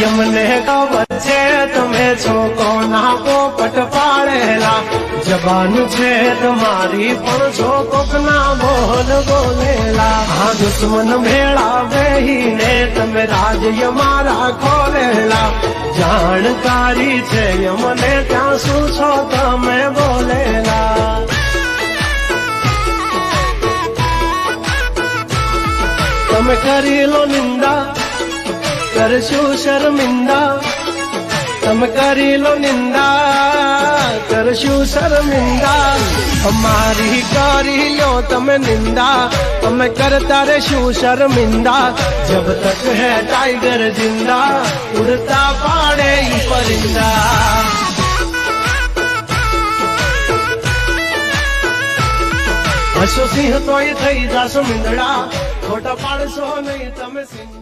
यमने खबर छे तमे छो कोना पोपट पाड़ेला जबान छे तमारी पण छो कोकना बोल बोलेला हाँ दुश्मन भेड़ा बेहीने तमे राज्य मारा खोलेला जानकारी छे यमने त्या शुं छो तमे बोलेला तमे करी लो निंदा करशु शर्मिंदा तमे करी लो निंदा करशु शर्मिंदा हमारी करी लो तमे निंदा तमे करता रेशु शर्मिंदा जब तक है टाइगर जिंदा उड़ता पाड़े ही परिंदा हसो सिंह तो ये थई जासो मिंदड़ा खोटा पाड़शो नहीं तमे सिंह